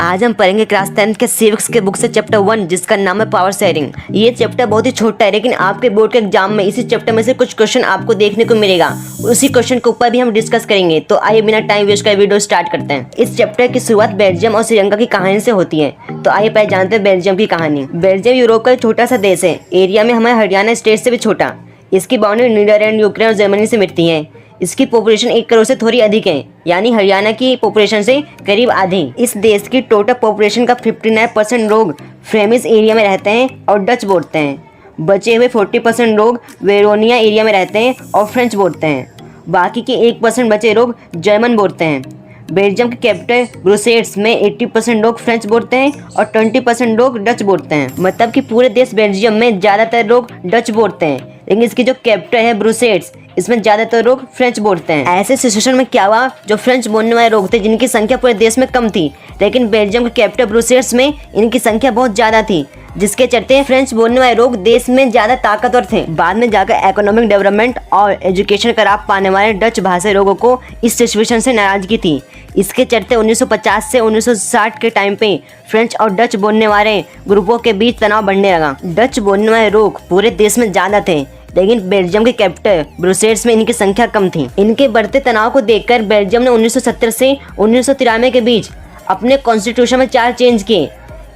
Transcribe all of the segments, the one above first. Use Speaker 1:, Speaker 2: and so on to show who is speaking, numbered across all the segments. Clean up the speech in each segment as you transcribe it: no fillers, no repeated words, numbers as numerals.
Speaker 1: आज हम पढ़ेंगे क्लास 10 के सिविक्स के बुक से चैप्टर 1 जिसका नाम है पावर शेयरिंग। ये चैप्टर बहुत ही छोटा है लेकिन आपके बोर्ड के एग्जाम में इसी चैप्टर में से कुछ क्वेश्चन आपको देखने को मिलेगा। उसी क्वेश्चन के ऊपर भी हम डिस्कस करेंगे। तो आइए बिना टाइम वेस्ट कर वीडियो स्टार्ट करते हैं। इस चैप्टर की शुरुआत बेल्जियम और श्रीलंका की कहानी से होती है। तो आइए पहले जानते हैं बेल्जियम की कहानी। बेल्जियम यूरोप का एक छोटा सा देश है। एरिया में हमारे हरियाणा स्टेट से भी छोटा। इसकी बाउंड्री नीदरलैंड, यूक्रेन और जर्मनी से मिलती है। इसकी पॉपुलेशन 1 करोड़ से थोड़ी अधिक है, यानी हरियाणा की पॉपुलेशन से करीब आधी। इस देश की टोटल पॉपुलेशन का 59% लोग फ्लेमिश एरिया में रहते हैं और डच बोलते हैं। बचे हुए 40% लोग वेरोनिया एरिया में रहते हैं और फ्रेंच बोलते हैं। बाकी के 1% बचे लोग जर्मन बोलते हैं। बेल्जियम के कैपिटल ब्रुसेल्स में 80% लोग फ्रेंच बोलते हैं और 20% लोग डच बोलते हैं। मतलब कि पूरे देश बेल्जियम में ज़्यादातर लोग डच बोलते हैं, लेकिन इसकी जो कैपिटल है ब्रुसेल्स, इसमें ज़्यादातर लोग फ्रेंच बोलते हैं। ऐसे सिचुएशन में क्या हुआ, जो फ्रेंच बोलने वाले लोग थे जिनकी संख्या पूरे देश में कम थी, लेकिन बेल्जियम के कैपिटल ब्रुसेल्स में इनकी संख्या बहुत ज़्यादा थी, जिसके चलते फ्रेंच बोलने वाले लोग देश में ज़्यादा ताकतवर थे। बाद में जाकर इकोनॉमिक डेवलपमेंट और एजुकेशन का लाभ पाने वाले डच भाषाई लोगों को इस सिचुएशन से नाराजगी थी। इसके चलते 1950 से 1960 के टाइम पे फ्रेंच और डच बोलने वाले ग्रुपों के बीच तनाव बढ़ने लगा। डच बोलने वाले लोग पूरे देश में ज़्यादा थे, लेकिन बेल्जियम के कैपिटल ब्रुसेल्स में इनकी संख्या कम थी। इनके बढ़ते तनाव को देखकर बेल्जियम ने 1970 से 1993 के बीच अपने कॉन्स्टिट्यूशन में 4 चेंज किए,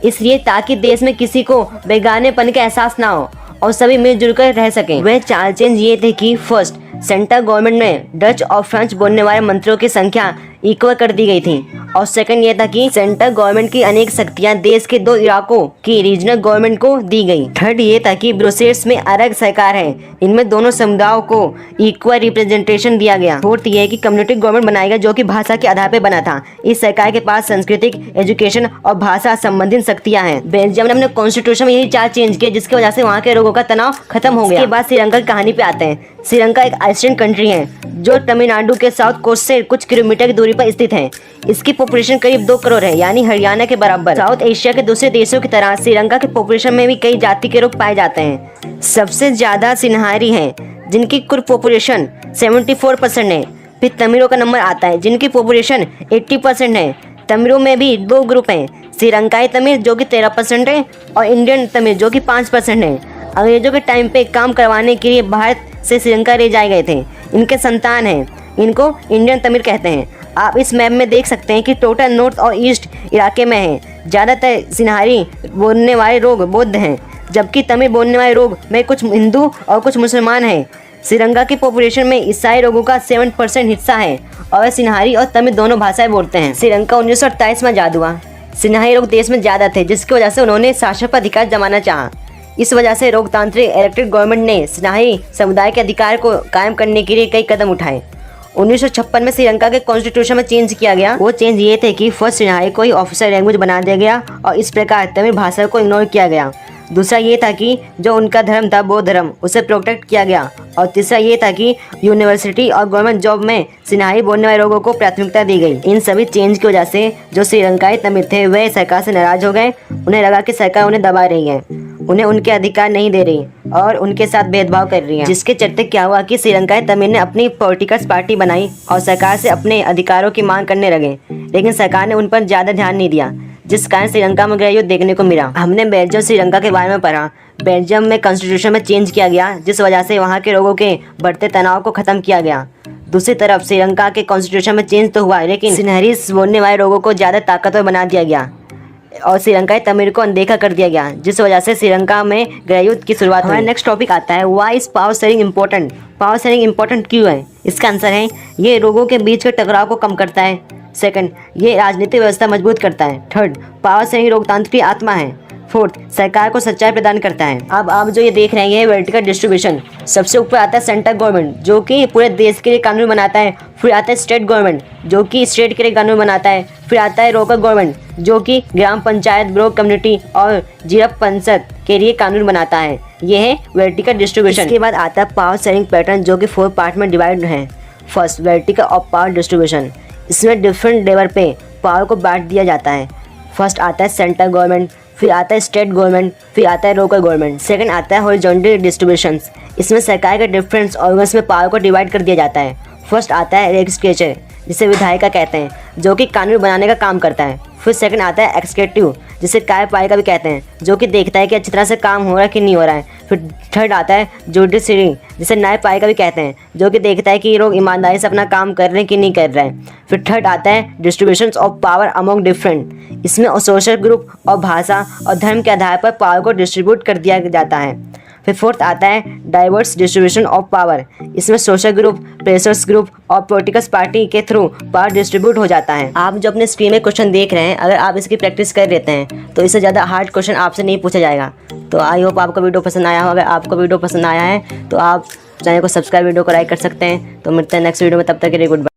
Speaker 1: इसलिए ताकि देश में किसी को बेगानेपन का एहसास ना हो और सभी मिलजुल कर रह सकें। वह 4 चेंज ये थे कि फर्स्ट, सेंट्रल गवर्नमेंट में डच और फ्रेंच बोलने वाले मंत्रियों की संख्या इक्वल कर दी गई थी। और सेकंड ये था कि सेंट्रल गवर्नमेंट की अनेक शक्तियां देश के 2 इलाकों की रीजनल गवर्नमेंट को दी गई। थर्ड ये था कि ब्रुसेल्स में अलग सरकार है, इनमें दोनों समुदायों को इक्वल रिप्रेजेंटेशन दिया गया। फोर्थ ये है कि कम्युनिटी गवर्नमेंट बनाया गया जो कि भाषा के आधार पर बना था। इस सरकार के पास सांस्कृतिक, एजुकेशन और भाषा संबंधित शक्तियां हैं। बेल्जियम ने अपने कॉन्स्टिट्यूशन में यही 4 चेंज किए, जिसकी वजह से वहाँ के लोगों का तनाव खत्म हो गया। इसके बाद श्रीलंका की कहानी पे आते हैं। श्रीलंका एक आइसलैंड कंट्री है जो तमिलनाडु के साउथ कोस्ट से कुछ किलोमीटर की दूरी पर स्थित है। इसकी पॉपुलेशन करीब 2 करोड़ है, यानी हरियाणा के बराबर। साउथ एशिया के दूसरे देशों की तरह श्रीलंका के पॉपुलेशन में भी कई जाति के लोग पाए जाते हैं। सबसे ज्यादा सिन्हारी हैं, जिनकी कुल पॉपुलेशन 74% है। फिर तमिलों का नंबर आता है, जिनकी पॉपुलेशन 80% है। तमिलों में भी 2 ग्रुप हैं, श्रीलंकाई तमिल जो कि 13% है और इंडियन तमिल जो कि 5% है। अंग्रेजों के टाइम पे काम करवाने के लिए भारत से श्रीलंका ले जाए गए थे। इनके संतान हैं, इनको इंडियन तमिल कहते हैं। आप इस मैप में देख सकते हैं कि टोटल नॉर्थ और ईस्ट इलाके में है। ज़्यादातर सिन्हारी बोलने वाले लोग बौद्ध हैं, जबकि तमिल बोलने वाले लोग में कुछ हिंदू और कुछ मुसलमान हैं। श्रीलंका की पॉपुलेशन में ईसाई लोगों का 7% हिस्सा है और वे सिन्हारी और तमिल दोनों भाषाएं बोलते हैं। श्रीलंका 1928 में आज़ाद हुआ। सिन्हारी लोग देश में ज़्यादा थे, जिसकी वजह से उन्होंने शासन पर अधिकार जमाना चाहा। इस वजह से लोकतांत्रिक इलेक्टेड गवर्नमेंट ने सिन्हारी समुदाय के अधिकार को कायम करने के लिए कई कदम उठाए। 1956 में श्रीलंका के कॉन्स्टिट्यूशन में चेंज किया गया। वो चेंज ये थे कि फर्स्ट सिन्हारी को ही ऑफिशियल लैंग्वेज बना दिया गया और इस प्रकार तमिल भाषा को इग्नोर किया गया। दूसरा ये था कि जो उनका धर्म था बौद्ध धर्म, उसे प्रोटेक्ट किया गया। और तीसरा ये था कि यूनिवर्सिटी और गवर्नमेंट जॉब में सिन्हारी बोलने वाले लोगों को प्राथमिकता दी गई। इन सभी चेंज की वजह से जो श्रीलंकाई तमिल थे वे सरकार से नाराज हो गए। उन्हें लगा कि सरकार उन्हें दबा रही है, उन्हें उनके अधिकार नहीं दे रही और उनके साथ भेदभाव कर रही है। जिसके चलते क्या हुआ कि श्रीलंकाई तमिल ने अपनी पॉलिटिकल पार्टी बनाई और सरकार से अपने अधिकारों की मांग करने लगे, लेकिन सरकार ने उन पर ज़्यादा ध्यान नहीं दिया, जिस कारण श्रीलंका में गृहयुद्ध देखने को मिला। हमने बेल्जियम श्रीलंका के बारे में पढ़ा। बेल्जियम में कॉन्स्टिट्यूशन में चेंज किया गया, जिस वजह से वहाँ के लोगों के बढ़ते तनाव को खत्म किया गया। दूसरी तरफ श्रीलंका के कॉन्स्टिट्यूशन में चेंज तो हुआ, लेकिन सिन्हारी बोलने वाले लोगों को ज़्यादा ताकतवर बना दिया गया और श्रीलंकाई तमिल को अनदेखा कर दिया गया, जिस वजह से श्रीलंका में गृहयुद्ध की शुरुआत हुई। नेक्स्ट टॉपिक आता है, why is power sharing important. Power sharing important क्यों है? इसका आंसर है, ये लोगों के बीच के टकराव को कम करता है। सेकंड, ये राजनीतिक व्यवस्था मजबूत करता है। थर्ड, पावर शेयरिंग लोकतंत्र की आत्मा है। फोर्थ, सरकार को सच्चाई प्रदान करता है। अब आप जो ये देख रहे हैं ये वर्टिकल डिस्ट्रीब्यूशन। सबसे ऊपर आता है सेंट्रल गवर्नमेंट जो कि पूरे देश के लिए कानून बनाता है। फिर आता है स्टेट गवर्नमेंट जो कि स्टेट के लिए कानून बनाता है। फिर आता है लोकल गवर्नमेंट जो कि ग्राम पंचायत, ब्लॉक कम्युनिटी और जिला पंचायत के लिए कानून बनाता है। ये है वर्टिकल डिस्ट्रीब्यूशन। इसके बाद आता है पावर शेयरिंग पैटर्न जो कि 4 पार्ट में डिवाइड है। First, vertical of power distribution. इसमें डिफरेंट लेवल पे पावर को बांट दिया जाता है। फर्स्ट आता है सेंट्रल गवर्नमेंट, फिर आता है स्टेट गवर्नमेंट, फिर आता है लोकल गवर्नमेंट। सेकंड आता है हॉरिजॉन्टल डिस्ट्रीब्यूशन। इसमें सरकार के डिफरेंट ऑर्गन्स में पावर को डिवाइड कर दिया जाता है। फर्स्ट आता है लेजिस्लेचर, जिसे विधायिका कहते हैं, जो कि कानून बनाने का काम करता है। फिर सेकंड आता है एक्सक्यूटिव, जिसे कार्यपालिका भी कहते हैं, जो कि देखता है कि अच्छी तरह से काम हो रहा है कि नहीं हो रहा है। फिर थर्ड आता है जुडिशरी, जिसे न्यायपालिका भी कहते हैं, जो कि देखता है कि ये लोग ईमानदारी से अपना काम कर रहे हैं कि नहीं कर रहे हैं। फिर थर्ड आता है distribution of power among different, इसमें सोशल ग्रुप और भाषा और धर्म के आधार पर पावर को डिस्ट्रीब्यूट कर दिया जाता है। फिर फोर्थ आता है डाइवर्स डिस्ट्रीब्यूशन ऑफ पावर, इसमें सोशल ग्रुप, प्रेशर्स ग्रुप और पॉलिटिकल पार्टी के थ्रू पावर डिस्ट्रीब्यूट हो जाता है। आप जो अपने स्क्रीन में क्वेश्चन देख रहे हैं, अगर आप इसकी प्रैक्टिस कर लेते हैं तो इससे ज़्यादा हार्ड क्वेश्चन आपसे नहीं पूछा जाएगा। तो आई होप आपको वीडियो पसंद आया हो। अगर आपको वीडियो पसंद आया है तो आप चैनल को सब्सक्राइब, वीडियो को लाइक कर सकते हैं। तो मिलते हैं नेक्स्ट वीडियो में, तब तक के लिए गुड बाय।